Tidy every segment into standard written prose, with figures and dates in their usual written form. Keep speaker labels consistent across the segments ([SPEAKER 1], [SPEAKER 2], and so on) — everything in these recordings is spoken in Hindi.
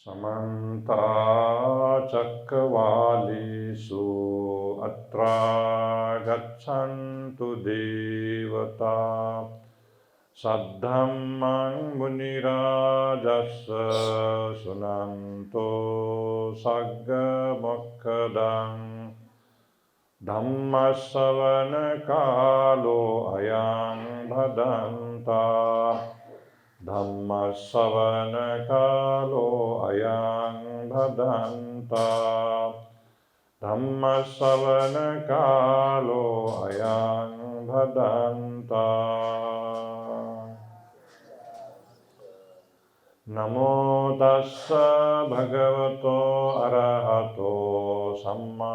[SPEAKER 1] समन्ता चक्रवालेषु अत्रा गच्छन्तु देवता सद्धम्मं मुनिराजस्य शृण्वन्तो सग्गमोक्षदं धम्मश्रवणकालो अयं भदन्ता धम्मश्रवणकालो अयं भदन्ता धम्मश्रवणकालो अयं भदन्ता नमो तस्स भगवतो अरहतो सम्मा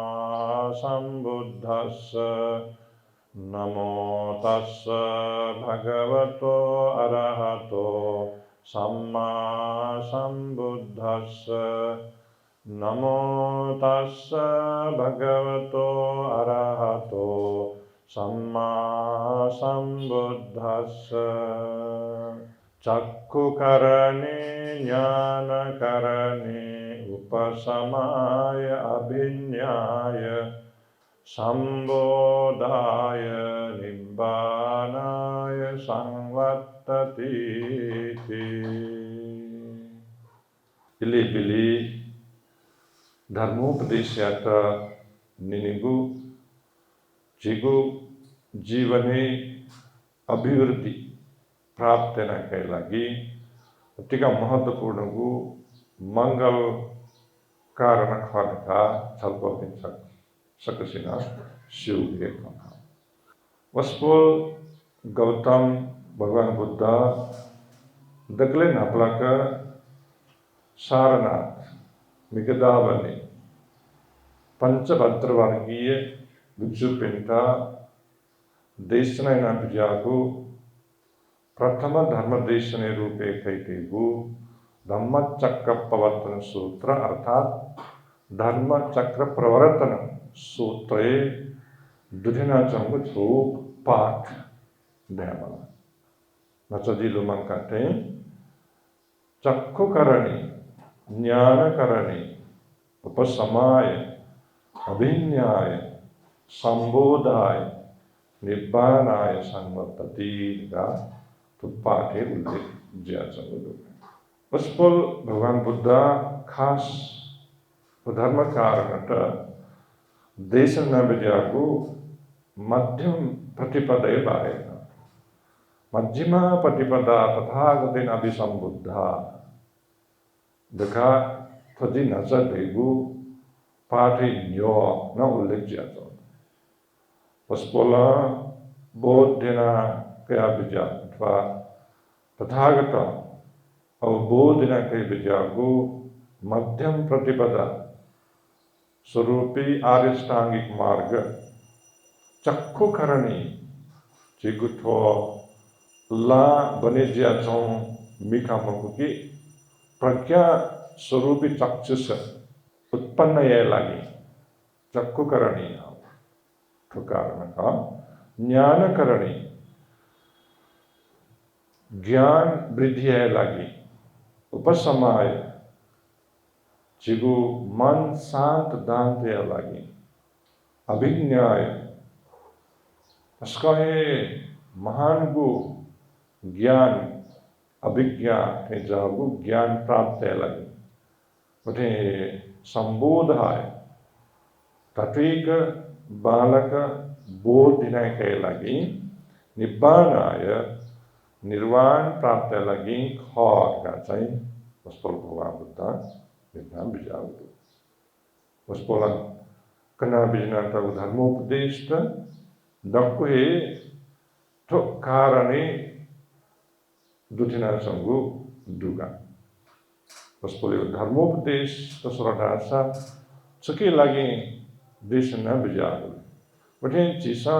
[SPEAKER 1] सम्बुद्धस्स नमो तस्स भगवतो अरहतो सम्मा सम्बुद्धस्स नमो तस्स भगवतो अरहतो सम्मा सम्बुद्धस्स चक्षुकरणे ज्ञानकरणे उपशमाय अभिज्ञाय संबोधाय निब्बानाय संवर्ततीति ಇಲ್ಲಿ ಧರ್ಮೋಪದೇಶಾತ ನಿನಗೂ ಜಿಗೂ ಜೀವನೇ अभिवृद्धि प्राप्त के लगी अतिका महत्वपूर्ण मंगल कारण का छलफल दिन सकसिना शिव वस्पोल गौतम भगवान बुद्ध दगले नापलाक सारनाथ मिगदावनी पंचभद्र वर्गीय भिक्षु पेंटा देशना बिजागु प्रथम धर्मदेशने रूपे कैतेगु धम्मचक्र प्रवर्तन सूत्र अर्थात धर्मचक्र प्रवर्तन सूत्रे दुधिना चंगु थोक पाठ देमला नचजिलु मंकाते चक्षु करणी ज्ञान करणी उपशमाय अभिज्ञाय संबोधाय निब्बानाय संवर्तति का पाठ उल्लेख जिया वस्पोल भगवान बुद्ध खास धर्म कारण देश न बिजागु मध्यम प्रतिपदे बारे मध्यमा प्रतिपदा तथागतेन अभिसंबुद्धा दखा थजी नचा देगु पाठे न्यो न उल्लेख जिया वस्पोला बोधना कया बिजा अथवा तथागत अवबोधना कई बिजागु मध्यम प्रतिपदा स्वरूपी आर्यष्टांगिक मार्ग चक्षुकरणी चिगुथो ला बने जिया चों मिखा मकुकी प्रज्ञा स्वरूपी चक्षुष उत्पन्न ये लगी चक्षुकरणी कारण का ज्ञानकरणी ज्ञान वृद्धि है लगी उपसमाय चिगु मन शांत दांत है लगी अभिज्ञाय उसका है महान गु ज्ञान अभिज्ञा के जागु ज्ञान प्राप्त है लगी उठे संबोधाय तत्विक बालक बोध दिनाय के लगी निब्बानाय निर्वाण प्राप्त लगी खर का चाहिँ वस्पोल भगवान बुद्ध विज्ञान बिजाउदु वस्पोल कना बिजना त धर्मोपदेश त दक्कुहे तो कारणे दुथिना संगु दुगा वस्पोल धर्मोपदेश त सरदासा सके लागि देश न बिजाउदु बटे चिसा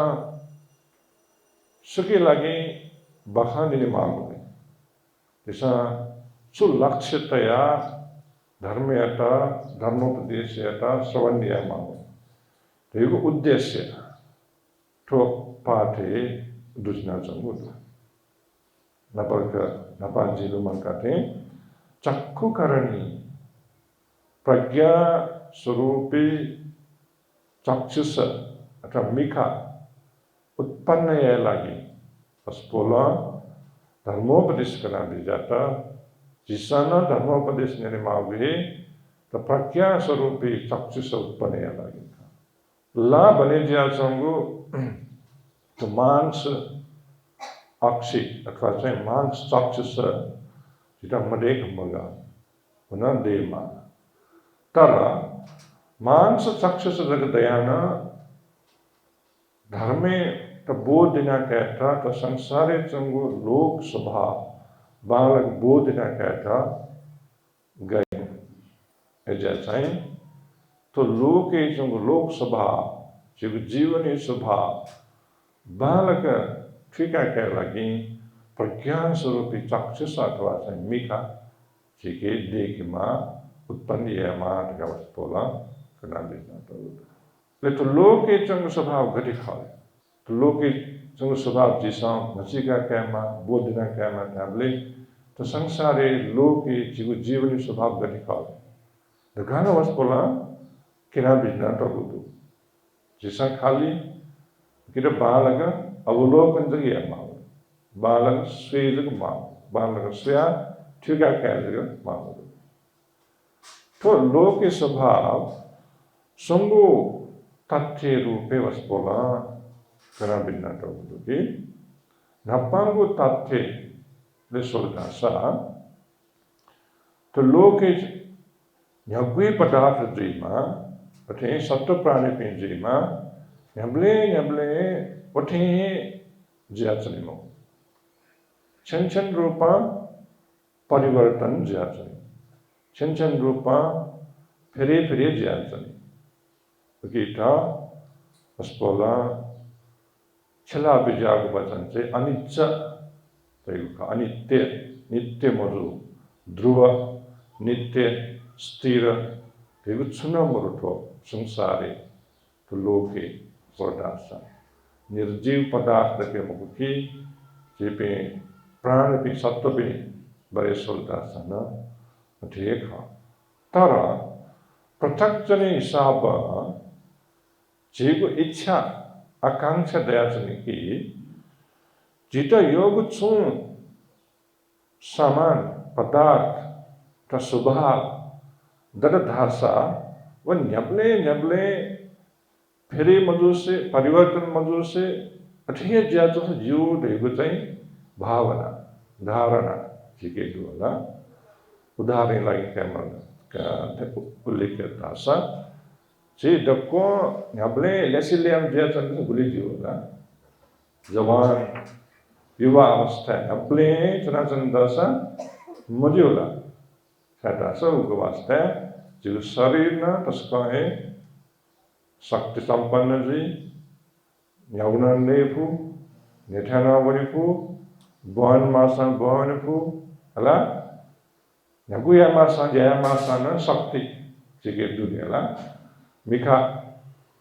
[SPEAKER 1] सके लागि बखानी मांगोगे जैसा सुलक्ष्यतया धर्मयता धर्मोपदेशयता श्रवणीय मांगो तो ये उद्देश्य तो पाठे दुजना चंगुद नपक नपांजिलु मंकाते चक्षु करणी प्रज्ञा स्वरूपी चक्षुष अथवा मिखा उत्पन्न या लागि पस्पोला धर्मोपदेश करना भी जाता जिसना धर्मोपदेश ने मावे तो प्रज्ञा स्वरूपी चक्षुष उत्पन्न या लागि ला बने ज्या संगो तो मांस अक्षी अथवा चाहिँ मांस चक्षुष जिता मदेक मगा पुनः देमा तर मांस चक्षुष जगदयाना धर्मे तो बोधिना कहता तो संसारे चंगो लोक स्वभाव बालक बोधिना कहता गए जैसा तो लोके चंगो लोक स्वभाव जीवनी स्वभाव बालक ठीका कह लगी प्रज्ञा स्वरूपी चक्षुष अथवा चाहिँ मिखा के देख माँ उत्पन्न या माट का वस्तुला करना देना तो लोके चंग स्वभाव घटी खाए तो लोके चंग स्वभाव जिसा नचिका कहमा बोधना कहमा नामले तो संसारे लोके जीवनी स्वभाव घटी खाए तो गाना वस्तुला किना बिजना तो जिसा खाली किरा बालक अवलोकन जगह माँ बालक स्वेजक माँ बालक स्वया ठीका कह जगह माँ तो लोके स्वभाव संगो तथ्य रूपे वस्तुला करा बिना तो कि नपांगो तथ्य ले सोलदासा तो लोके न्यागुई पदार्थ जीमा अथे सत्व प्राणी पे जीमा न्याबले उठे ज्याचनिमो छन रूपा परिवर्तन ज्याचनि छन रूपा फिरे ज्याचनि गीता अस्पोला छला बिजाग वचन से अनित्य नित्य मरु ध्रुव नित्य स्थिर तेगु छुना मरुठो संसारे तो लोके सोदासा निर्जीव पदार्थ के मुखी जेपे प्राण भी सत्व भी बड़े सोदासा न ठीक है तर पृथक जने हिसाब जेको इच्छा आकांक्षा दया जने की जिता योग छुं सामान पदार्थ का स्वभाव दर धासा वो न्यबले फिरे मजू से परिवर्तन मजू से अठे ज्यादा से जीव देगो चाहिँ भावना धारणा जिके दुला उदाहरण लागि कैमरा उल्लेख करता सा जे डको न्यबले लेसिलियम ज्यादा से गुली जीवला जवान युवा अवस्था न्यबले चनाचन सा मजूला कहता सा उगवास्ता जो शरीर ना तस्का है शक्ति संपन्न जी न्याउना नेफु नेठाना वनिफु बहन मासा बहनफु हला न्यागुया मासा जया मासा न शक्ति जिके दुनियाला मिखा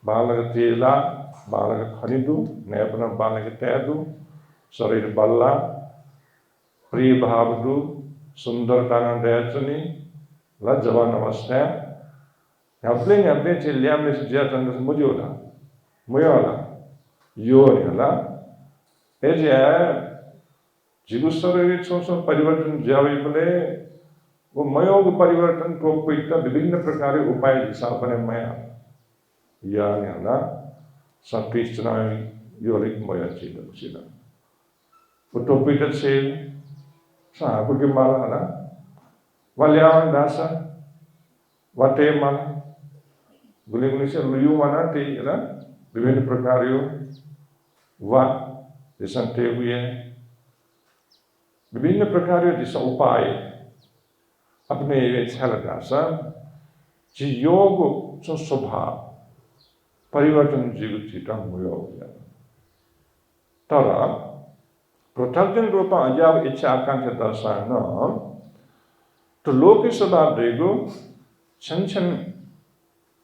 [SPEAKER 1] बालक तेला बालक खनिदु नेपना बालक तैदु शरीर बल्ला प्रिय भावदु सुंदरता न दयाचनी ला जवान अवस्था न्यापले चिल्लियाम ने सिजिया तंग मुयोला यो निला एजे जीव शरीर सोच परिवर्तन जावे बले वो मयोग परिवर्तन टोपिता विभिन्न प्रकार उपाय दिशा बने मया या निला संकृष्टना योलिक मया चिदा टोपिता से साहब के माला ना वाल्यान दासा वाटे माला गुली से लुयु माना ते ना विभिन्न प्रकार वा दिशंते हुए विभिन्न प्रकार दिशा उपाय अपने इच्छा दासा जी योग जो स्वभाव परिवर्तन जीव चिता मुयोग तर पृथकजन रूप अजाव इच्छा आकांक्षा दशा न तो लोक स्वभाव देगो छन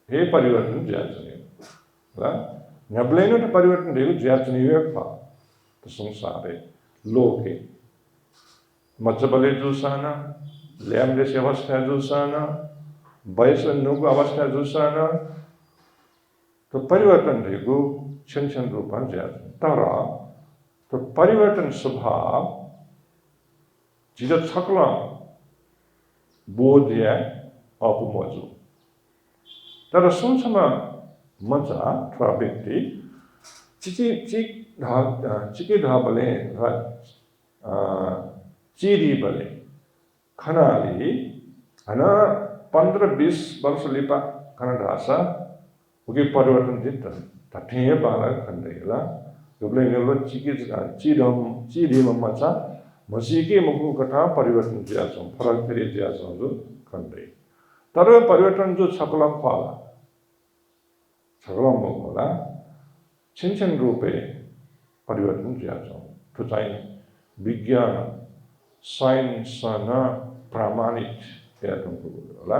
[SPEAKER 1] हे परिवर्तन ज्याचनी न्यबलेनो तो परिवर्तन देगो ज्याचनी तो संसारे लोके मच्छबले जुसाना लैम जैसे अवस्था जुसाना वयस नुको अवस्था जुसाना तो परिवर्तन रहेको छिनछिन रूपमा ज्याछ तर तो परिवर्तन स्वभाव चिज छक्ल बोध या अपमजु तर सोचमा मजा अथवा व्यक्ति चिकी ढाबले चिरी बले खनाली हना 15-20 वर्ष लिपा खना ढासा उके परिवर्तन जित ठे बाला खन्देला गब्ले गब्लो चिरी मचा मसीके मुखु कथा परिवर्तन ज्याछ फरक फेरि ज्याछ जो खन्दै तर परिवर्तन जो छकलम फाला छकलम होला छिनछिन रूपे परिवर्तन ज्याछ तो चाहिँ विज्ञान साइन्स न प्रामाणिक या तुमको होला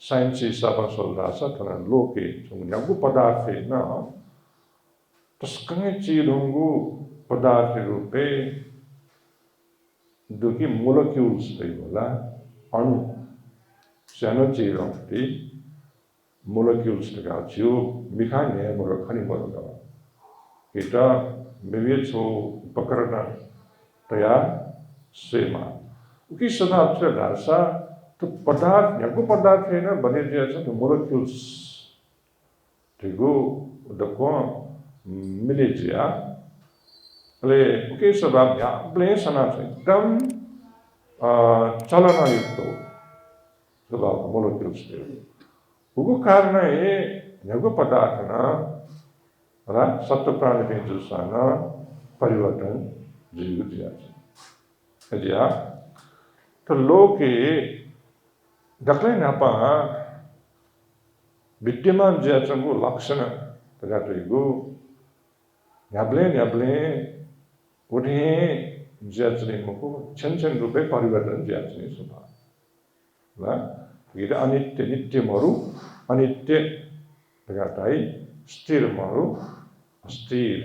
[SPEAKER 1] साइन्स हिसाब सोल्दाछ तर लोके जुंगु पदार्थ न तस्कंगे चिरुंगु पदार्थ रूपे दुकी मोलेक्युल्स होला अणु सानो चिरोंगति मोलेक्युल्स का छिउ मिखाने मरो खनि मरो गा kita विवेक हो पकड़ना तैयार सेमा उकी स्वभाव से दासा तो पदार्थ यको पदार्थ है ना बने जैसा तो मोलेक्युल्स ठिगो दको मिले जिया ले उकी स्वभाव या प्ले सना से एकदम चलना युक्त स्वभाव मोलेक्युल्स है उको कारण है यको पदार्थ ना र सत्व प्राणी में जुसाना परिवर्तन जीवित जाता है तो लोके दखले नापा विद्यमान ज्याचंगु लक्षण तगाटैगु न्याब्ले उठे ज्याचने मुको छन रूपे परिवर्तन ज्याचने स्वभाव ल गिर अनित्य नित्य मरु अनित्य तगाटाई स्थिर मरु अस्थिर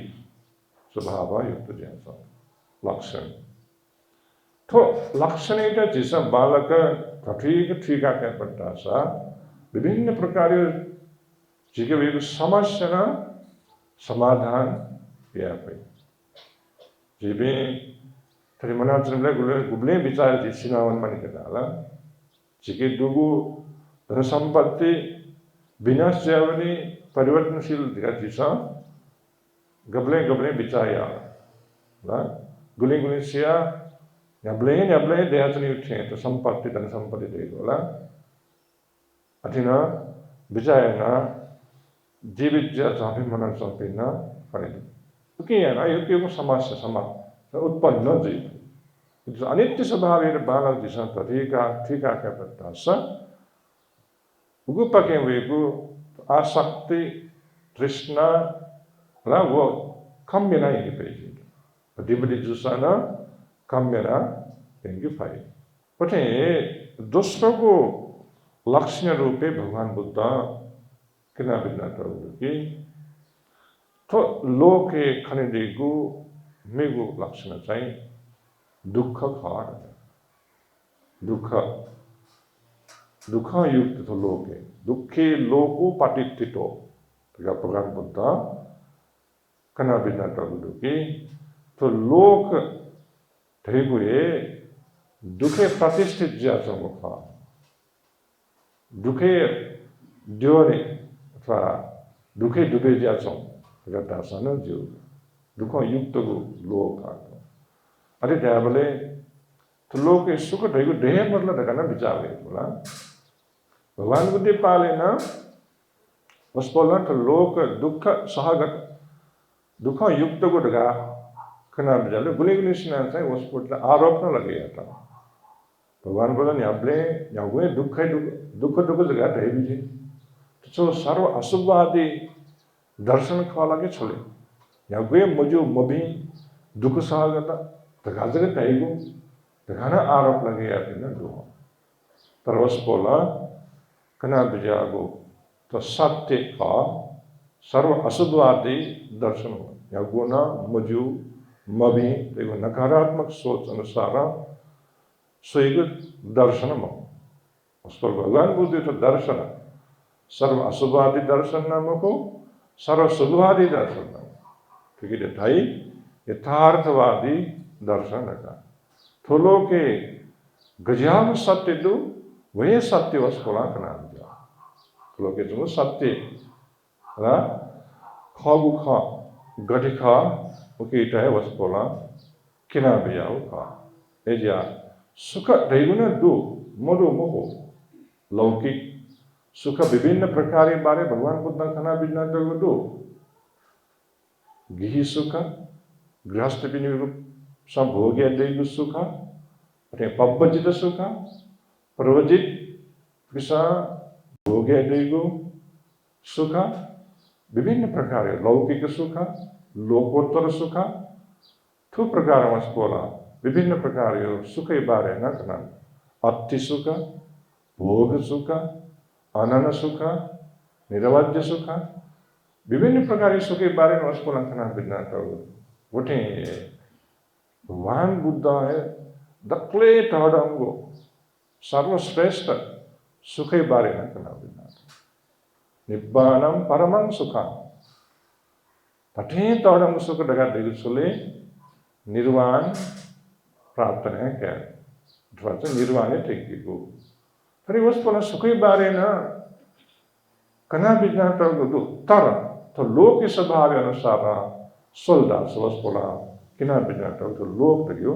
[SPEAKER 1] स्वभाव युक्त ज्याच लक्षण तो लक्षण एटा जिस बालक ठीका क्या पड़ता सा विभिन्न प्रकार जिके समस्या समाधान या पे जिबे थरी मनाचनले गुबले विचार जिसिनावन मानि कदाला जिके दुगु धन संपत्ति विनाश जावनी परिवर्तनशील दिखा जिसा गबले बिचाया ला गुली सिया न्याब्ले देहाचनी उठे तो संपत्ति धन संपत्ति देखो ला अथिना बिचाया जीवित जा जाफी मनन संपिना फरिद क्योंकि है ना यो समस्या समा उत्पन्न जीव जो अनित्य स्वभाव है बालक दिशा तरीका ठीका क्या पड़ता सा उगुपा के वेगु आसक्ति तृष्णा ला वो कम बिना ही पेजी दिबली जुसाना कम बिना इनकी फाई पटे दूसरों को लक्षण रूपे भगवान बुद्ध किना बिना की तो लोके खनिदेगु मेगु लक्षण चाहिए दुख खार दुख युक्त तो लोके दुखे लोको पाटितितो तगा भगवान बुद्ध कना बिना की तो लोक ठेगुए दुखे प्रतिष्ठित जाचो मुखा दुखे द्योरे अथवा दुखे डुबे जाचो तगा दासन जो दुख युक्त को लोक आतो अरे त्याबले तो लोक सुख ठेगु देह मतलब तगा ना विचार बोला भगवान बुद्धि पाले ना वस्पोला तो लोक दुख सहगत दुख युक्त को डगा कना बजाले गुली सिना चाहिँ वस्पोला आरोप न लगे जाता भगवान बोला न्याब्ले न्यागुए दुख जगह ढे बिजे तो सर्व अशुभवादी दर्शन खा लगे छोले न्यागुए मजु मभी दुख सहगत तगा जगह ढेगु तगाना आरोप लगे जाते ना दो पर वस्पोला कना बजागो तो सत्य का सर्व अशुद्धवादी दर्शन हो या गुना मजु मभी देखो नकारात्मक सोच अनुसार स्वयं दर्शन उस पर भगवान बुद्ध तो दर्शन सर्व अशुभादि दर्शन नामको सर्व शुभादि दर्शन नाम ठीक है थाई यथार्थवादी दर्शन का थोलो के गजाव सत्य दो वही सत्य वस्तुला का नाम दिया थोलो के तुम सत्य ला खागु खा गति खा ओके इटा है वस्तुला किना बियाव खा एजा सुख रेगुना दो मोदो मोहो लौकिक सुख विभिन्न प्रकार बारे भगवान बुद्ध खाना बिना दो गिही सुख गृहस्थ विनियोग संभोग्य दैव सुख पब्बजित सुख प्रवजित विषा भोग्य दैव सुख विभिन्न प्रकार लौकिक सुख लोकोत्तर सुख थु प्रकार वस्तुला विभिन्न प्रकार सुख बारे न करना अति सुख भोग सुख अनन सुख निरवध्य सुख विभिन्न प्रकार सुख के बारे में उसको लखना बिना उठे भगवान बुद्ध है दक्ले तड़ंगो सर्वश्रेष्ठ सुख के बारे में करना बिना निब्बानम परमं सुखा पठे तड़ंग सुख डगा दिल सुले निर्वाण प्राप्त है क्या निर्वाण है ठीक को फिर वस्तु सुख के बारे में कना बिना तर तो लोक स्वभाव अनुसार सोल्दा वस्तुला किना बिना तो लोक तरियो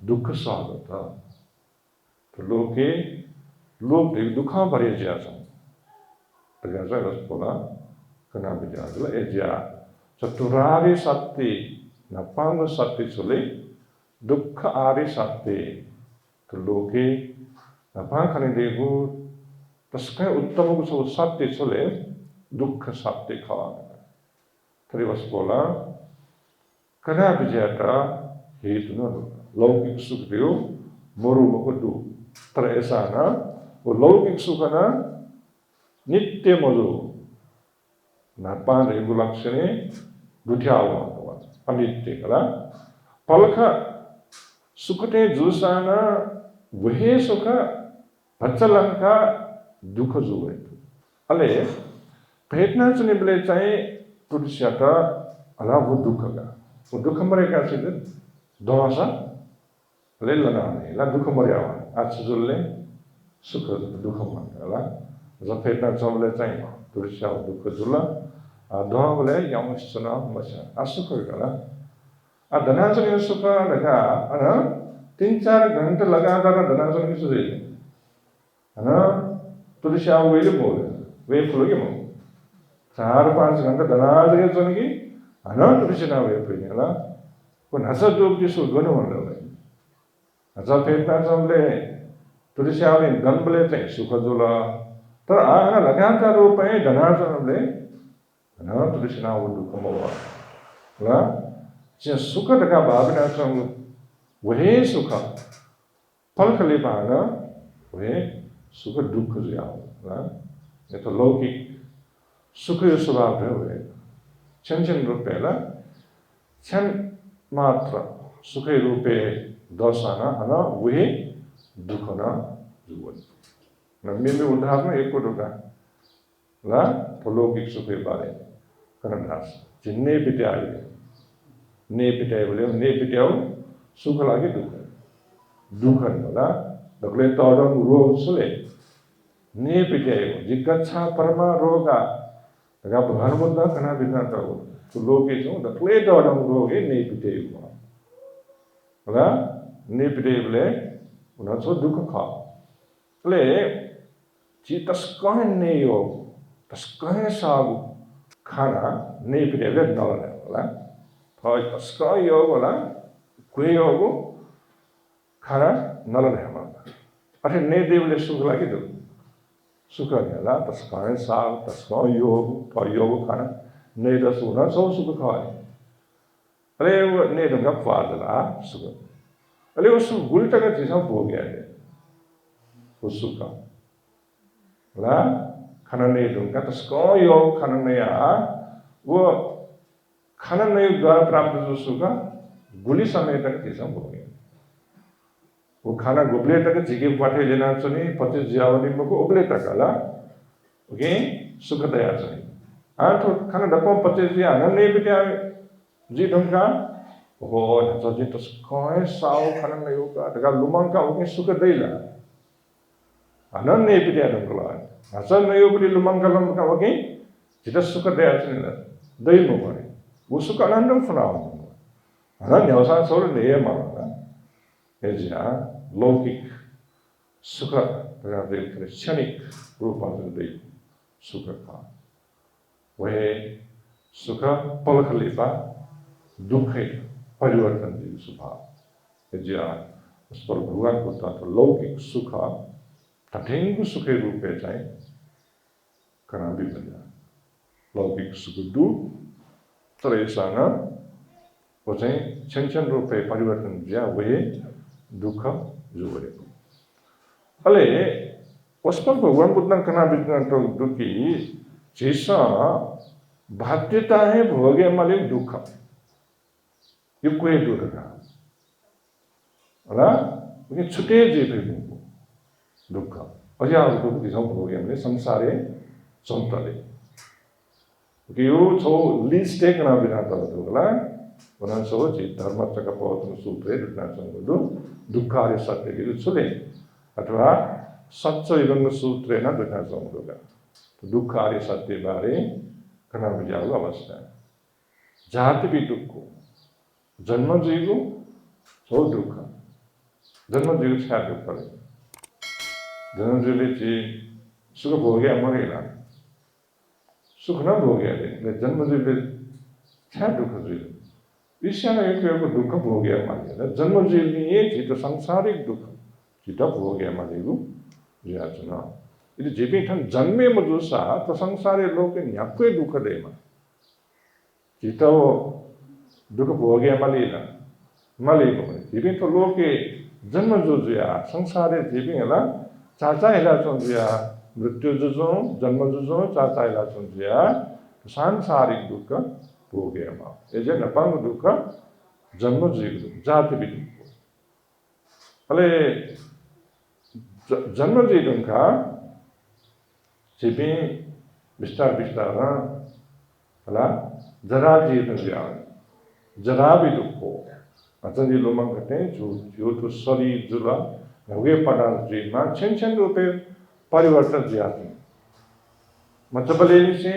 [SPEAKER 1] दुख स्वागत तो लोके लोक दुख भरे जासा प्रजा वस्तुला कना बिना तो एजा चतुरारि सत्य नपांग सत्य सुले दुख आरि सत्य तो लोके नपांग खने देगु तस्कै उत्तम को सत्य सुले दुख सत्य खावा तरी वस्तुला कना बिजाता हेतु न लौकिक सुख दियो मोरू को दो तर ऐसा ना वो लौकिक सुख ना नित्य मधु नापान रेगुलक्षणे दुठ्यावा अनित्य कला पलख सुखते जुसाना वही सुख भच्चलंका दुख जुए अले भेटना चुने बले चाहे पुरुषता अला वो दुख मरे का सिद्ध दोसा ले लना नहीं ला दुख मरे आवा आज जुल्ले सुख दुख मन अला जब भेटना चुने चाहे पुरुषा दुख जुला दोहा बोले यम सुना मचा असुख कला धना चुने सुख लगा अना 3-4 घंटे लगातार धना चुने सुधे अना पुरुषा वेले बोले वे फुल के मो 4-5 घंटे धनाजगे चुनगी अना पुरुषना वे पिनेला को नसा जोग जिसो गनो मंडल नसा फेटना चमले पुरुषा वे गनबले चाहिँ सुख जुला तर आना लगातार रूपे धना चमले अना पुरुषना वो दुख मोवा ला जे सुख दका भावना चम वही सुख फल खले पाना वे सुख दुख जाओ ला ये तो लौकिक सुख स्वभाव है वे छन रूपे ला छन मात्र सुख रूपे दशाना अना वे दुख ना जुवन न में उदाहरण एक को दोगा ला तो लौकिक सुख बारे करनास जिन्ने बिताई ने बिताई बोले ने बिताओ सुख लागे दुख नला दगले तोड़म रोग सुले ने बिताई जिगच्छा परमा रोगा दगा भगवान बुद्ध कना बिना तो लोगे जो दगले तोड़म रोगे ने बिताई ला ने बिताई बोले उन्हें तो दुख खा ले जी तस्कान ने यो तस्कान सागु खाना ने बिताई बोले नला ला तो तस्का यो बोला कोई योगो खाना नला है हमारा अरे ने देवले सुख लागे दो सुख नहीं ला तस्कान साग तस्का योग तो योग खाना ने दसुना सौ सुख खाए अरे वो ने दंगा फादला सुख अरे वो सुख गुल्टा का चीज़ हम हो गया है वो सुख ला खाना नहीं दूंगा तस्का योग खाना नहीं आ वो खाना नहीं द्वारा प्राप्त जो सुख गुली समय तक चीज़ हम हो गया वो खाना गोबले तक जिगे पाठे लेना चुनी 25 जावनी मको ओबले तक ला ओके सुख दया चुनी तो खाना डपो 25 या न नहीं बिटिया जी ढंगा हो न तो जी तो कोई साव खाना नहीं होगा तका लुमंग का ओके सुख देला अनन नहीं बिटिया ढंगला असर नहीं हो बिटिया लुमंग का लम का ओके जिता सुख दया चुनी ला दई मो करे वो सुख आनंद सुनाओ अनन न्यासा सोल नहीं मारा एजिया लौकिक सुख तथा क्षणिक रूपांतर दे सुख का वह सुख पलख लेपा दुख परिवर्तन दे स्वभाव एजिया उस पर भगवान को तो लौकिक सुख तथेंग सुख रूप में जाए करना भी बना लौकिक सुख दू तरह न वो चाहे छन रूप में परिवर्तन दिया वह दुख जो बरे अले उस पर भगवान बुद्ध कना बिजना तो दुखी जैसा बाध्यता है भोगे माले दुख ये कोई दुख का अला उन्हें छुटे जेबे मुको दुख और यार दुख दिशा भोगे माले संसारे संतले कि यो तो लीस्ट टेक ना बिना तो अला वरना सो जी धर्म तक पौधन सूत्रे दुखना संगदु दुखारे सत्य के सुले अथवा सच्चो इवन सूत्रे ना दुखना संगदुगा तो दुखारे सत्य बारे करना बिजाऊ अवस्था जाति भी दुख जन्म जीवो सो दुख जन्म जीव छा दुख पड़े जन्म जीव जी सुख भोगे मरेला सुख न भोगे ले जन्म जीव छा दुख जीव ईश्वर एक दुख भोगे माने जन्म जीवनी एक तो सांसारिक दुख चिता भोगे माने गु याचना इति जेबे ठन जन्मे मजुसा तो संसारे लोक न्याक्वे दुख दे मा चिता दुख भोगे मालेला माले को जेबे तो लोके जन्म जुया संसारे जेबे हला चाचा हेला चंदिया मृत्यु जुजो जन्म जुजो चाचा हेला चंदिया सांसारिक दुख भोगे मा एजे नपांग दुख जन्म जीव जाति भी दुख अले जन्म जीव का जेबे विस्तार अला जरा जीव जरा भी दुख हो अचन जी लोमंग कहते हैं जो तो शरीर जुला नवे पदार्थ जी मां छन रूपे परिवर्तन जाते मतलब लेने से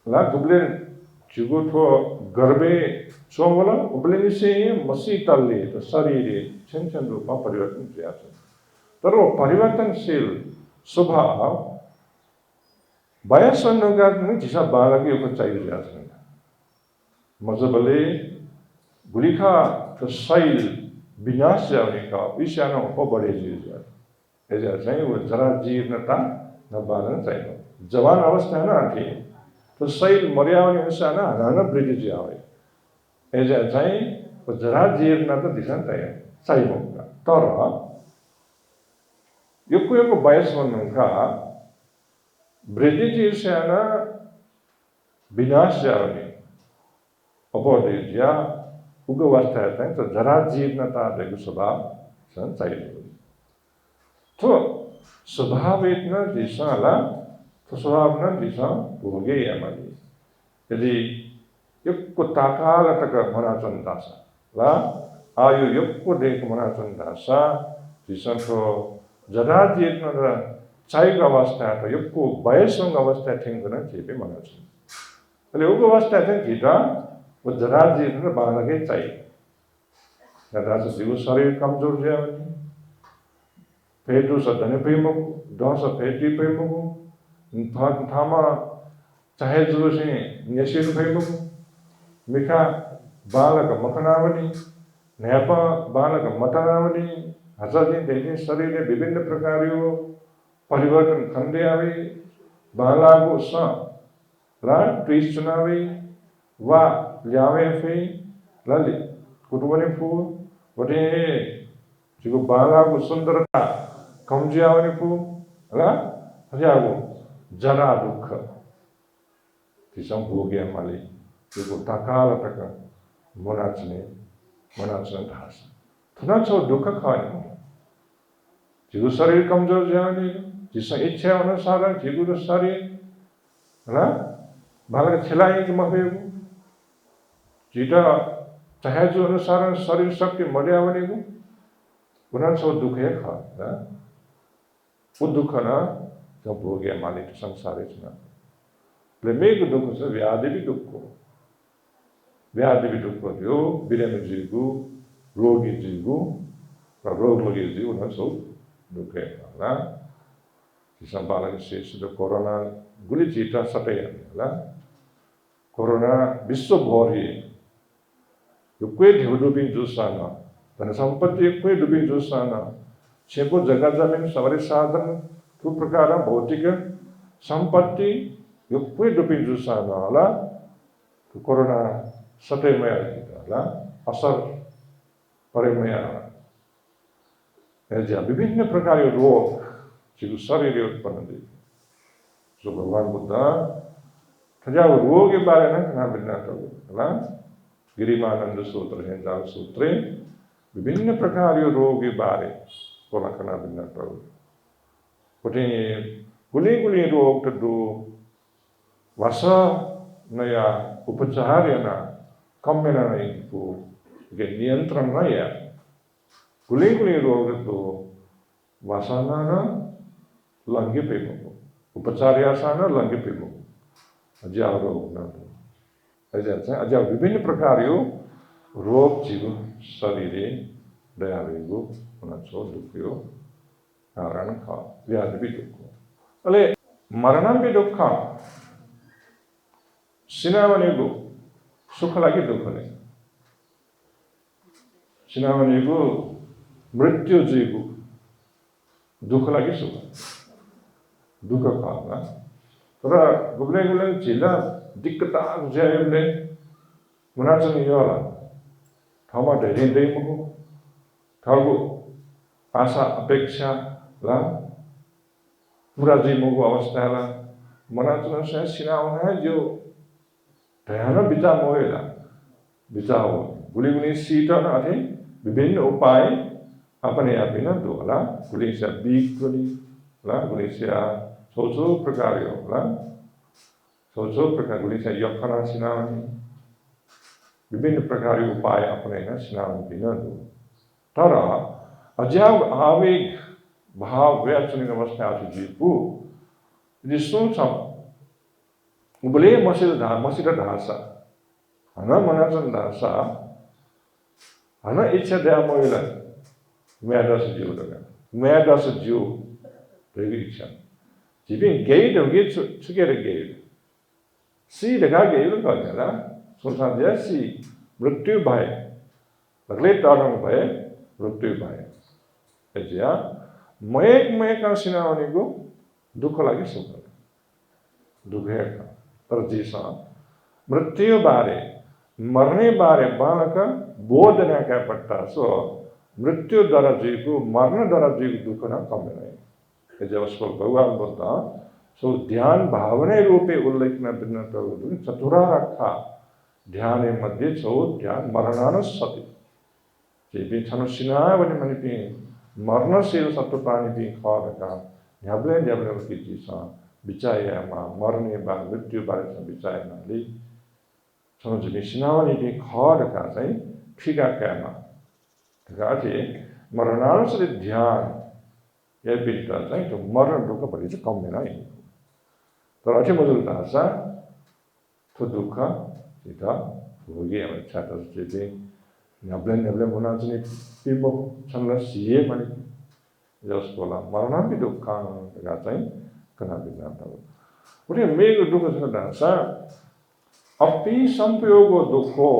[SPEAKER 1] ला दुबले जुगो तो गर्भे सोमला उबले से मसी तल्ले तो शरीर छन रूप परिवर्तन जाते तर वो परिवर्तनशील स्वभाव वयस्सन्नगा जिसा बालक योग चाहिए जाते मजबले गुलिखा तो शैल विनाश जाने का विषयानो हो बड़े जीव ऐसा चाहिए वो जरा जीर्णता न बालन चाहिए जवान अवस्था है ना आती तो शैल मर्यादा अनुसार ना नाना वृद्धि जावे ऐसा चाहिए वो जरा जीर्णता दिशा चाहिए होगा तर युक्को वयस्सन्नगा वृद्धि जीव से ना विनाश जावे अपॉर्चुनिटी उगवस्था है तो जरा जीर्णता देखो स्वभाव चाहिए तो स्वभाव इतना दिशा ला तो स्वभाव न दिशा भोगे हमारी यदि युक्को ताकाल तक मना चंदासा ला आयु युक्को देख मना चंदासा दिशा तो जरा जीर्णता चाहिए अवस्था तो युक्को वयस्संग अवस्था ठेंगना चाहिए मना चंद अले उगवस्था है गीता वो जरा जीवन बालके चाहिए जरा से जीव शरीर कमजोर जाए पेटू सदने प्रेमो दौस पेटी प्रेमो थामा चाहे जो से न्यासिन प्रेमो मिखा बालक मखनावनी नैपा बालक मटनावनी हजारी देने शरीर विभिन्न प्रकारों परिवर्तन खंडे आवे बालागो सा रात ट्विस्ट चुनावी वा ल्यावे फे लली कुटुंबने फू वटे जिको बाला को सुंदरता कमजियावने फू ला हजागो जरा दुख तिसम भोगे माली जिको ताकाल तक मनाचने धास थना छो दुख खाने जिगु शरीर कमजोर जाने जिससे इच्छा अनुसार जिगु शरीर ना बालक छिलाई के मफेगु जीटा चाहे जो अनुसार शरीर शक्ति मर्या बनेगु उन्हें सब दुख है खा ना वो दुख ना जब हो गया मालिक संसार इतना लेमेग दुख से व्याधि भी दुख को व्याधि भी दुख को जो बिरम जीगु रोगी जीगु रोग लगे जीगु उन्हें सब दुख है ना जिसमें बालक से सुध कोरोना गुली चीटा सटे ना कोरोना विश्व भरी जो कोई ढेवडुबिंग जुसाना तन संपत्ति कोई डुबिंग जुसाना छेपो जगह जमीन सवारी साधन तो प्रकार भौतिक संपत्ति जो कोई डुबिंग जुसाना ला तो कोरोना सटे में ला असर परे में ऐसे विभिन्न प्रकार के रोग जिसको शरीर उत्पन्न दे जो भगवान बुद्ध तजाव रोग के बारे में कहाँ बिना तो ला गिरिमानंद सूत्र है जाल सूत्रे विभिन्न प्रकार के रोग के बारे को लखना बिना तो उठे गुली रोग तो दो वसा नया उपचार या ना कम में ना नहीं को के नियंत्रण ना या गुली रोग तो वासना ना लंगे पे मो उपचार यासा ना लंगे पे मो अजाव रोग ना तो ऐसे अजाव विभिन्न प्रकार यो रोग जीव शरीरे दया वेगु उन्हें सो दुख यो कारण खा व्याधि भी दुख अले मरणम भी दुख खा सिनावनेगु सुख लगी दुख ने सिनावनेगु मृत्यु जीगु दुख लगी सुख दुख खाना तोरा गुबले जिला दिक्कत जाए मुनाचन योला ठाउँमा धेरै मुगु ठाउँको आशा अपेक्षा ला मुराजी मुगु अवस्था ला मुनाचन से सिनावना है जो ध्यान बिचा मोएला बिचा हो गुली सीटा न अथे विभिन्न उपाय अपने आप ही न दो ला गुली से बीक गुली से सोचो प्रकार यो ला सोचो प्रकार गुली से यखना सिनावनी विभिन्न प्रकार के उपाय अपने न सिनावनी भी न दो तरा अजाव आवेग भाव व्याचनिक अवस्था आती जीपू जिसों सब उबले मसीदा ढासा हना मनाचन ढासा हना इच्छा दया मोइला मैदास जीव लगा मैदास जीव देगी इच्छा जीविंग गई दोगे चुके गई सी लगा गई लगा ना सुनसान जैसी मृत्यु भाई लगले तारंग भाई मृत्यु भाई ऐसे मैं का सिनावनी को दुख लगे सुख दुख है तर जैसा मृत्यु बारे मरने बारे बालक बोध न क्या पड़ता सो मृत्यु द्वारा जी को मरण द्वारा जी को दुख ना कम नहीं जब उसको भगवान बोलता सो ध्यान भावने रूपे उल्लेख न बिना तो चतुरा रखा ध्यान मध्य सो ध्यान मरणान सती जेबी छनो सिना बने मनी पी मरणशील सत्व प्राणी पी खा रखा न्याबले की चीज़ा बिचाया माँ मरने बाद मृत्यु बारे से बिचाया ना ली छनो जब सिनावनी पी खा रखा सही ठीका क्या माँ ठीका थे मरणान से ध्यान ये बिल्टा सही तो मरण दुख बड़ी से कम में नहीं तो अच्छे मजूर दासा तो दुखा सीधा हो गया अच्छा तो जेबी न्याबले मुनाचनी पीपो चंद्र सीए मनी जब स्कूला मरना भी दुखा लगाता है कना बिना था उन्हें मेघ दुख से दासा अपनी संप्रयोगो दुखो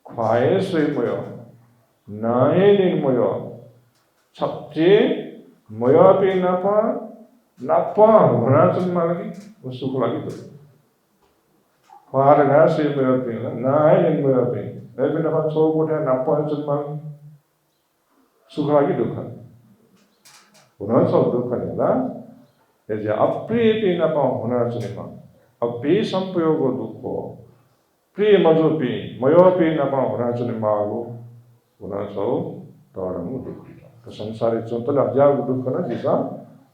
[SPEAKER 1] ख्वाए से मयो नाये दिन मयो छप्चे मयो पे नापा मुनाचन मालगी वो सुख लगी तो ख्वार घास से मयो पे नाये दिन मयो पे लेकिन अपन सो कोटे नापा चुन सुख लगी दुखा उन्हें सब दुख नहीं ला ऐसे अप्रिय भी न पाओ होना चुने मां अप्रिय संप्रयोगो दुखो प्रिय मजोपी मयोपी न पाओ होना चुने मागो उन्हें सब तोड़मु दुख संसारी चुन्तले अज्याव दुःख न दिसा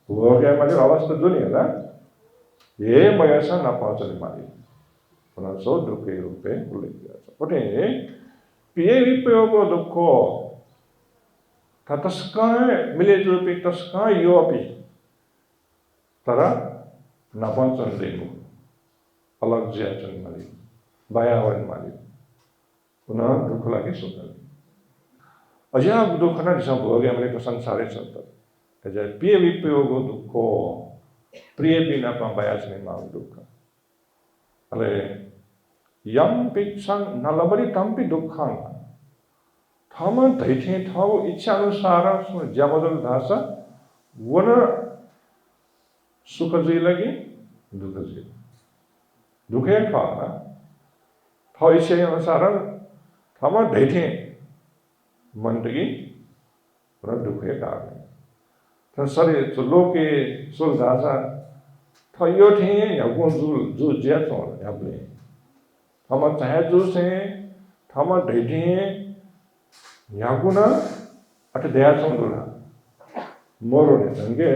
[SPEAKER 1] भोग्यामाले अवस्था जुनि होला ए मयसा नपाउँछले माली पुनसो दुःखे रूपे उल्लेख पटे पिए विपयोगो दुःखो तस्काय मिले रूपे तस्काय यो अपि तर नपाउँछन् देनु अलग ज्याचन माली बायावन माली पुनः दुःख लागि सुतले अज्याव दुःख न दिसा भोग्यामाले संसारै चुन्तले Jadi piye vipoyogo dukkho priye bina pambayasne mau dukkha. Ale yam piksang nalabari tampi dukkhan. Thama dhaithe thau ichha anusara jabadal dhasa wana sukha ji lagi dukha ji. Dukhe khana thau ichha anusara thama dhaithe mandagi wana dukhe khana. सरी तो लोके सुल दासा था यो थे या कौन जो जेट हो या प्ले हम चाहे जो से हम ढेढे या कुना अट दया संगुला मोरो ने संगे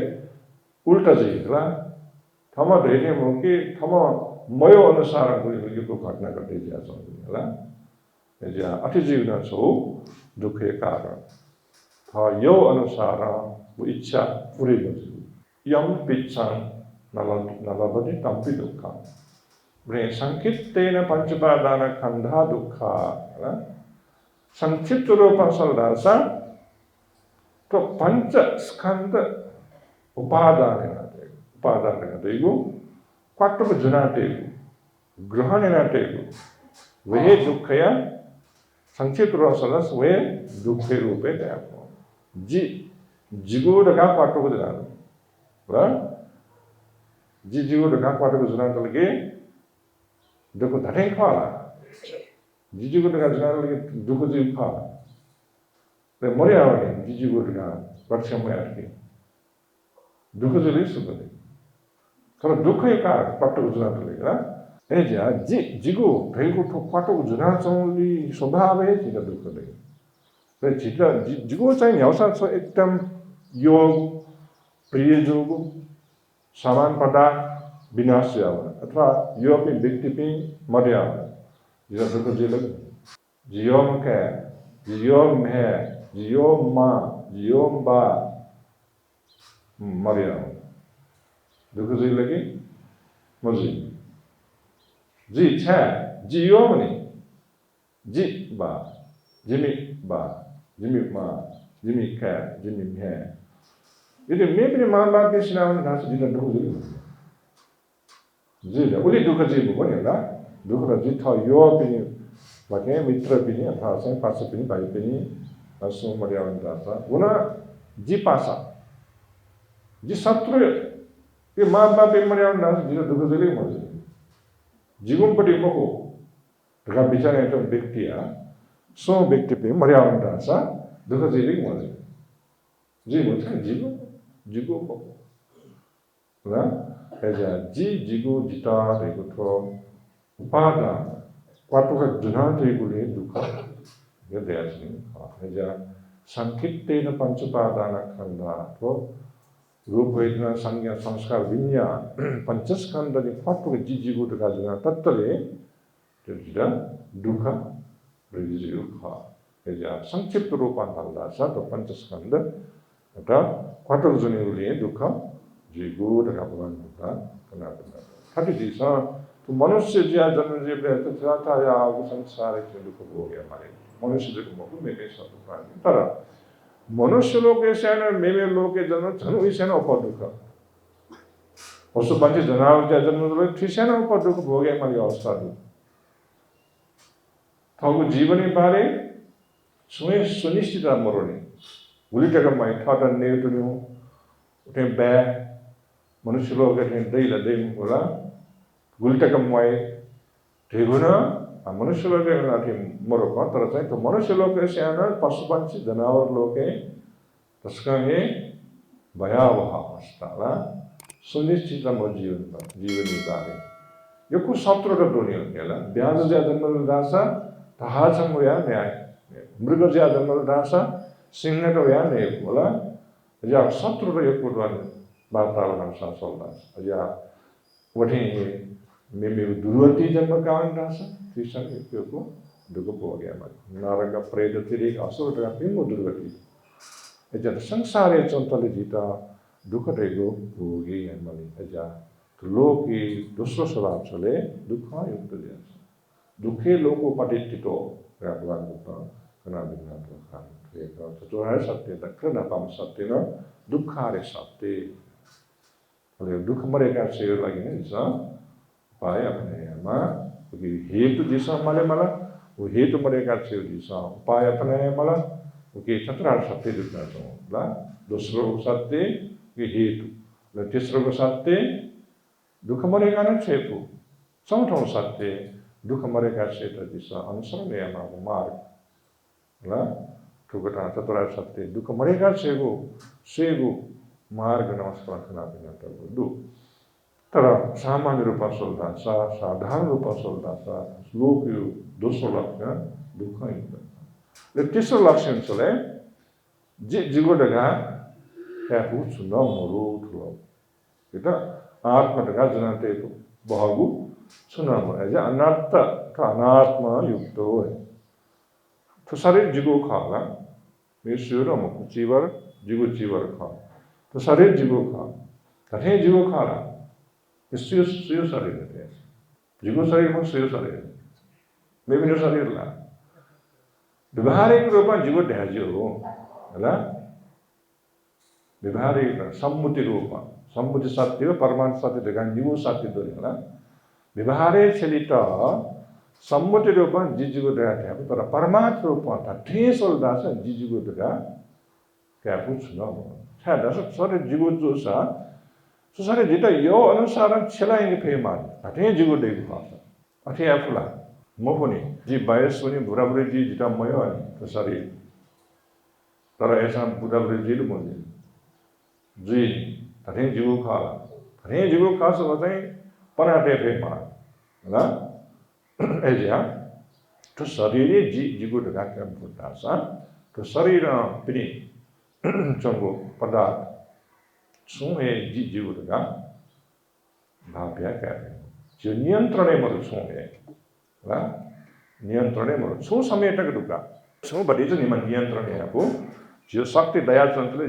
[SPEAKER 1] उल्टा जेला हम ढेढे मोके हम मयो अनुसार को घटना घटे जा संगुला या अति जीवन सो दुखे कारण था यो अनुसार वो इच्छा पूरी होती यम पिच्छां नलबति तंपि दुःखा ब्रे संकित्तेन पंचपादान खंडा दुःखा संक्षिप्त रूप सलदासा तो पंच स्कंद उपादान इगो क्वाट्टु जुनाटे ग्रहणेनाटे वे दुःखया संक्षिप्त रूप सलस वे दुःखे रूपे त्यागो जिगुडका क्वाट्टुको जुनान र जिगुडका क्वाट्टुको जुनान तलके दुःख धटे खाला जिगुडका जुनान तलके दुःख जीव खा र मरे आउने जिगुडका वर्षमय आके दुःख जीव सुख दे तर दुःख का क्वाट्टुको जुनान तलके र ए जा जिगु भेको क्वाट्टुको जुनान चौली स्वभाव है जिगा दुःख दे र जिगु चाहिँ न्याउसा छ एकदम योग प्रिय जोग सामान पदार्थ विनाश अथवा योग में व्यक्ति पे मर्या जिसे दुःख जी लगे जियोम के जियोम है जियोम माँ जियोम बा मर्या दुःख जी लगे मुझे जी छे जियोम नहीं जी बा जिमी माँ जिमी के जिमी है यदि मैं अपने माँ बाप के सिनावन घास जिला दुःख जिला उली दुःख जीव को नहीं ला दुःख र जित यो पनि वाके मित्र पनि अथवा संग पास पनि भाइ पनि असो मर्यावन दासा उना जी पासा जी शत्रु के माँ बाप के मर्यावन दासा जिला दुःख जिले मजे जीवन पटी मको ढका बिचारे तो व्यक्ति आ सो व्यक्ति पे मर्यावन दासा दुःख जिले मजे जी मुझे जिगो ना ऐसा जिगो जिता देखो तो उपादान क्वाट्टु का जुना देखो ले दुःख ये देश में ऐसा संकित्तेन पंचपादान खंडा तो रूप वेदना संज्ञा संस्कार विज्ञान पंचस्कंद ने क्वाट्टु का जिगो का जुना तत्तले तो जिला दुःख रिजियो खा ऐसा संक्षिप्त रूपांतरण सा तो पंचस्कंद अतः क्वाट्टु जुने दुःख जिगो ढका भगवान होता कना खाती दिशा तो मनुष्य जिया जन्म जीव रहते था या आगु संसार के दुःख हो गया हमारे मनुष्य जो मको में के सब प्राणी तर मनुष्य लोग ऐसे हैं मेरे लोग के जन्म धनु इसे ना ऊपर दुःख पशु पंछी जनावर जिया जन्म लोग ठीक है ना ऊपर दुःख हो गया हमारी अवस्था दु थागु जीवन बारे स्वयं सुनिश्चित मरोने उलिटका माई था नेटुनु उठे बे मनुष्य लोग के दैला दै होला उलिटका माई ठेगुना मनुष्य लोग के लाठी मरो का तरह से तो मनुष्य लोग के सेना पशु पंछी जनावर लोग के तस्का है भयावह अवस्था सुनिश्चित मर जीवन बारे यो कुछ शत्रु का दुनिया केला ब्याज ज्या जन्म दासा तहा छमुया न्याय मृग ज्या जन्म दासा Singapore yani bola ya satru ya kuduan वातावरण सा चल्दा या वठी मेमे दुर्वती जन्म कारण रहा तीसरा को दुख हो गया हमारे नारक प्रेत तिरिक असुर का पिंगो दुर्वती एजा संसारे चंतले जीता दुख देगो होगी हमारी एजा तो लोग की दूसरा स्वभाव चले दुखा युक्त दिया दुखे लोगों पटितो रागवान होता कना बिना तो खान तो है सत्य दक्षिण अपम सत्य न दुखारे सत्य oleh duka mereka saya lagi ni bisa upaya apa ni ama bagi hetu bisa malah hetu mereka saya bisa upaya apa ni malah bagi cakrar sakti duka tu lah dosro sakti bagi hetu lah tisro sakti duka mereka ni cepu samtong sakti duka mereka saya bisa ansar ni ama marg lah tu kata cakrar sakti duka mereka segu मार्ग नमस्कार करना बिना दु तर सामान्य रूप सोल्दा साधारण रूप सोल्दा लोक दोस्रो लक्षण दुःख ले तेस्रो लक्षण चले जिगो दगा त्यापु सुन्न मरु ठुलो kita आत्मा दगा जनते बहु सुन्न मरु जे अनात्म का अनात्मा युक्त है तो शरीर जिगो खाला मेश्वर मुख जीवर जिगो जीवर खा तो शरीर जीवो खा कठे जीवो खा रहा सुयो शरीर है जीवो शरीर में सुयो शरीर में भी शरीर ला व्यवहारिक रूप में जीवो ध्याजियो है ना व्यवहारिक सम्मुति रूप सम्मुति सत्य परमाणु सत्य देखा जीवो सत्य दो है ना व्यवहारिक चलिता सम्मुति रूप में जीवो ध्याज है पर परमाणु रूप में था ठेस और दास जीवो देखा क्या पूछ ना है दस सारे जीवो जो सा so सारे जिता यो अनुसार चलाएंगे फेमान अठे जीवो देखो खासा अठे अफला मोहनी जी बायस सुनी बुरा बुरे जी जिता मयो आनी तो सारी तरह ऐसा बुरा बुरे जी लो मुझे जी अठे जीवो खासा बताएं पनाटे फेमान ना ऐसा तो शरीरे जीवो देखा क्या बोलता सा तो शरीर पिनी चंगो पदार्थ सुहे जीव का भाव्या क्या है जो नियंत्रणे मरु सुहे ला नियंत्रणे मरु सु समय तक दुका सु बड़ी जो नियंत्रण है आपको जो शक्ति दया चंचले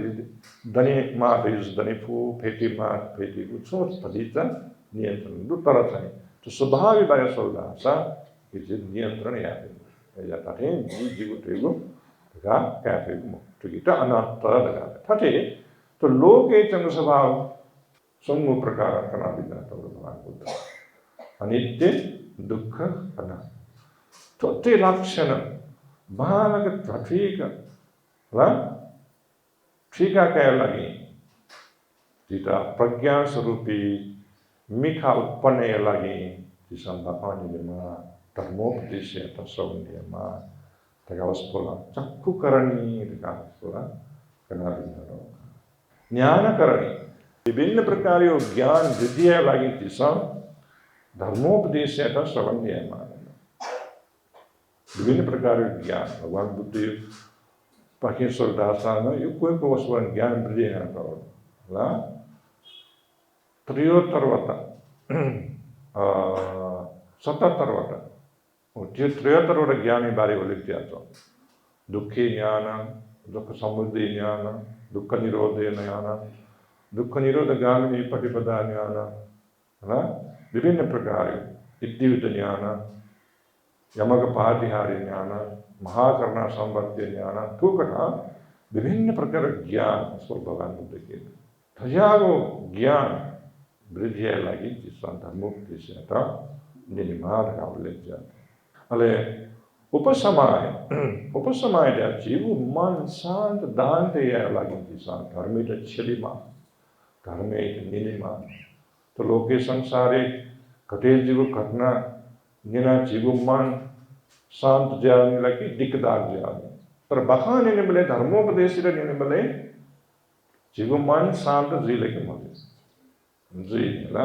[SPEAKER 1] धनी माँ भेज धनी फू फेटी माँ फेटी को सु बड़ी जो नियंत्रण दो तरह से तो स्वभाव ही बाय सोला सा कि नियंत्रण है आपको या ताकि जीव तेगो का क्या है तो kita anatta daga thate to loke chang स्वभाव संगो प्रकार कना बिना तो भगवान बुद्ध अनित्य दुख अना तो ते लक्षण बालक प्रतीक ला ठीका कह लगी जिता प्रज्ञा स्वरूपी मिखा उत्पन्न लगी जिसम भगवान ने मा धर्मोपदेश तस्वन्य मा तगावस पोला चक्कु करणी तगावस पोला कना बिना ज्ञान करणी विभिन्न प्रकार यो ज्ञान विद्या लगी जिसम धर्मोपदेश तस्वन्य मा विभिन्न प्रकार यो ज्ञान भगवान बुद्ध पाकिस्तान दासाना यो कोई को वसवन ज्ञान विद्या तो ला त्रियोतरवता 77 वटा जो 73 वटा ज्ञानी बारे बोले क्या तो दुखी ज्ञान दुख समुदय ज्ञान दुख निरोध ज्ञान दुख निरोध गामिनी प्रतिपदा ज्ञान है ना विभिन्न प्रकार इद्धिविद ज्ञान यमक पातिहारी ज्ञान महाकर्णा संवर्त्य ज्ञान तो कथा विभिन्न प्रकार ज्ञान उसको भगवान बुद्ध के हजारों ज्ञान वृद्धि लगी जिसका धर्मोक्ति से था निर्माण का उल्लेख जाता अले उपसमाय त्या जीव मन शांत दांते या लगी जिसका धर्मित छलिमा धर्मित निलिमा तो लोके संसारे घटे जीव घटना निना जीव मन शांत जाने लगी दिक्कदार जाने पर बखाने ने बोले धर्मोपदेश ने बोले जीव मन शांत जी लगे मगे जी ला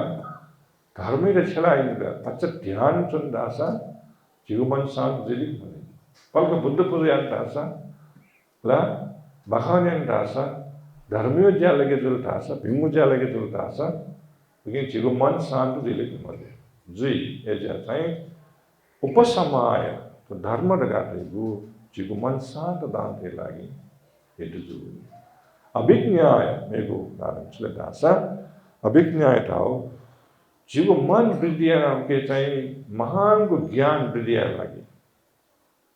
[SPEAKER 1] धर्मी रे छला इंद्र पच्च ध्यान चुन दासा जीव मन शांत जी मगे पल को बुद्ध पुर याद दासा ला Bakanen tasa, dharmiyo jya lage dul tasa, bhimu jya lage dul tasa, begin jigo man sant dile kumade. Zui eja sai upasamaya to dharma daga tegu jigo man sant dante lagi itu zui. Abhijnaya mego dalam sila tasa, abhijnaya tau jigo man वृद्धिया के चाहिँ महान को ज्ञान वृद्धिया लगी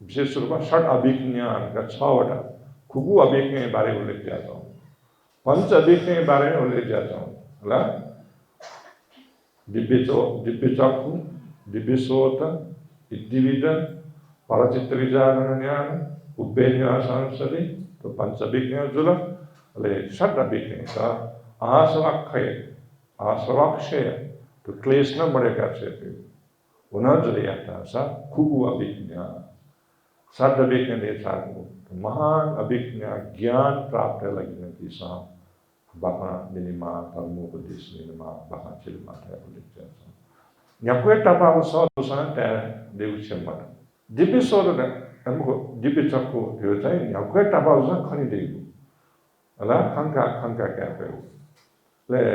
[SPEAKER 1] विशेष रूप में षड अभिज्ञान का 6वटा खुगु अभिज्ञ के बारे में उल्लेख जाता हूँ पंच अभिज्ञ के बारे में उल्लेख जाता हूँ है दिव्य चक्षु दिव्य सोत दिव्य परचित्त विचारण ज्ञान उपेय संसदि तो पंच अभिज्ञ जुल षड अभिज्ञ का आसवाक्षय तो क्लेश न मरेगा से उन्हें जरिया था सा खुगु अभिज्ञा षड अभिज्ञ ने साधु महान अभिज्ञा ज्ञान प्राप्त लगी की सा बाबा निनिमा धर्मोपदेश निनिमा बाबा चिल्मा था उल्लेख जाता न्याकुए टपाव सौ दूसरा तेरे देवचम्मा दिव्य सोर ने हमको दिव्य चक्को होता है न्याकुए टपाव सा खनी देवु अल्लाह खंका क्या पे ले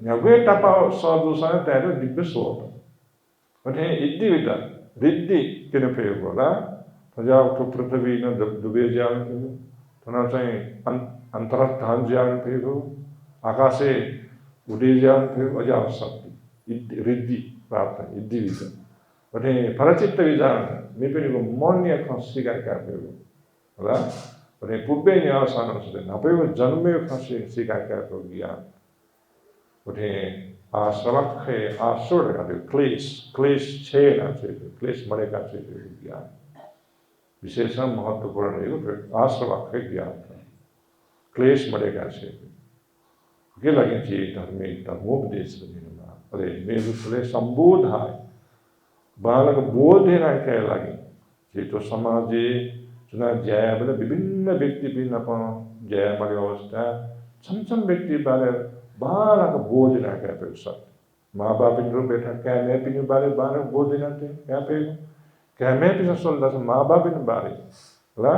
[SPEAKER 1] न्याकुए टपाव सौ दूसरा तेरे दिव्य सोर बटे इद्दी विदा रिद्दी किने पे बोला पंजाब तो पृथ्वी न दुबे जान तो ना चाहिए अंतरस्थान जान पे हो आकाशे उड़े जान पे अजाव शक्ति रिद्धि प्राप्त इद्दी विदा बटे परचित्त विचार में पे को मौन्य खंसी का क्या पे हो बोला बटे पुब्बे न्यासान से ना पे वो जन्मे खंसी का क्या पे गया बटे आश्रवखे आसुर का क्लेश छे ना से क्लेश मरे का से गया विशेष महत्वपूर्ण है आश्रवखे ज्ञान क्लेश मरेगा से के लगे चाहिए धर्मोपदेश ना अरे मेरे फले संबोध है बालक बोध देना क्या लगे ये तो समाजे चुना जय बोले विभिन्न व्यक्ति भी न जय मरे अवस्था छम व्यक्ति बाले बालक बोध देना क्या पे सब माँ बाप इन बैठा क्या मैं भी बाले बालक बोध देना थे क्या पे क्या मैं भी सोलदा से माँ बाप इन बारे ला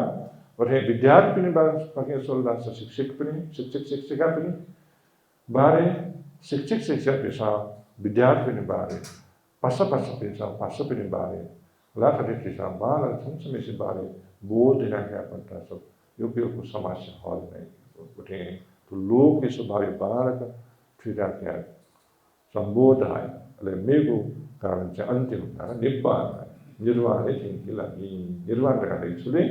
[SPEAKER 1] और है विद्यार्थी इन बारे पके सोलदा से शिक्षिका पिनी बारे शिक्षक पिसा विद्यार्थी इन बारे पासा पिनी बारे ला कटे पिसा बालक छम से बारे बोध देना क्या पड़ता सब योग्य को समस्या हॉल में उठे तो लोग के स्वभाव बालक फिरा क्या संबोध है अले मेघु कारण से अंतिम निब्बान निर्वाण है जिनकी लगी निर्वाण का देखुले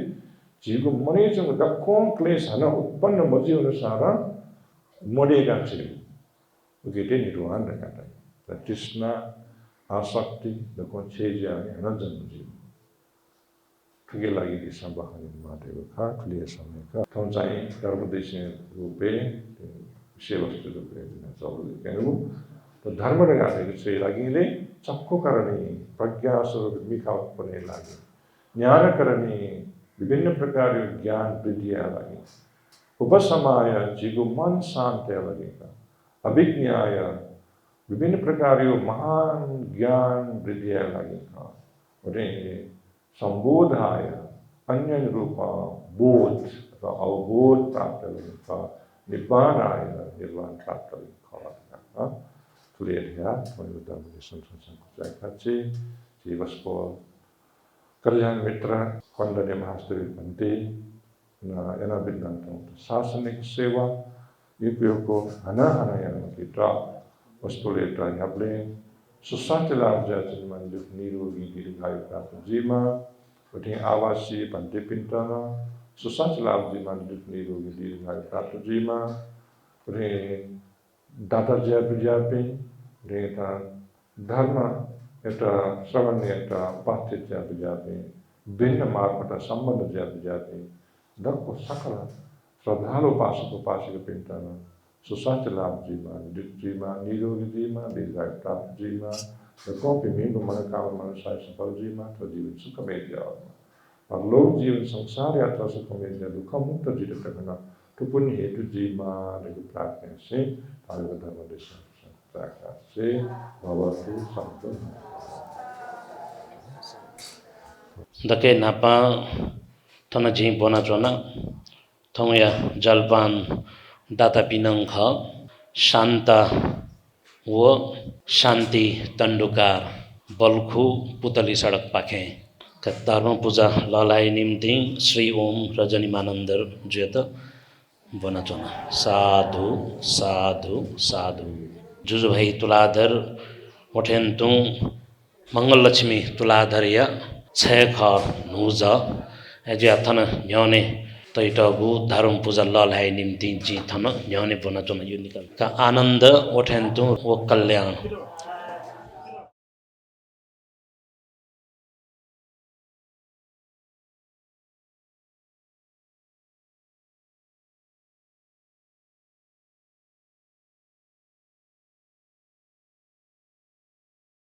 [SPEAKER 1] जीव मने जो गक्कों क्लेश है ना उत्पन्न मजी अनुसार मरेगा जीव उगेटे निर्वाण रहता है तृष्णा आसक्ति देखो छह जाए है ना जन्म जीव फिर लगी कि संभावना माते को खा क्लियर समय का तो चाहिए धर्मदेश रूपे विषय वस्तु रूपे ना चौले कहूँ तो धर्म लगाते हैं से लगी ले चक्को करनी प्रज्ञा स्वरूप मिखा उत्पन्न लगी ज्ञान करनी विभिन्न प्रकार ज्ञान वृद्धिया लगी उपसमाय जिगु मन शांत लगेगा अभिज्ञाय विभिन्न प्रकार महान ज्ञान वृद्धिया लगेगा और संबोधाय अन्य रूप बोध अवबोध प्राप्त लगेगा निब्बानाय निर्वाण प्राप्त लगेगा clear ya, menurut dalam dissension saya kaji, jiwaspo kerjaan mitra, kondanya mahasiswa penting, na yana bintang sasanik sewa, ibu anak yang kita, waspole tranyable, susah celah jadi manjuk niru gigi kayu kata jima, penting awasi panti pintana, susah celah jadi manjuk niru gigi kayu kata jima, penting दाता जय रेता धर्म एटा श्रवण एटा पाठ्य जय भिन्न मार्ग संबंध जय दक्को सकल श्रद्धालु उपासक पिंटना सुसाच लाभ जीमा जीमा निरोगी जीमा दीर्घायु प्राप्त जीमा दक्को पिमिंग मनोकामना मनसाय सफल जीमा तो जीवन सुख में जाओ और लोक जीवन संसार यात्रा सुख में जाओ दुख मुक्त जीवन तकना तो पुण्य हेतु जीमा लेकिन प्रार्थना से आगे धर्म देश से भगवती संतोष
[SPEAKER 2] दके नापा थना जी बोना चोना थौया जलपान दाता पिनङ ख शान्ता व शान्ति तन्डुकार बल्खु पुतली सडक पाखे धर्म पूजा ललाई निम्ति श्री ओम रजनीमानन्दर ज्योत बनचोना साधु साधु साधु जुजु भाइ तुलाधर ओठेन्तु मंगललक्ष्मी तुलाधरिया छय ख नुज एजे थन न्याउने तैटगु धर्म पूजा ललाई निम्ति जी थन न्याउने बनचोना यो निकल का आनन्द ओठेन्तु व कल्याण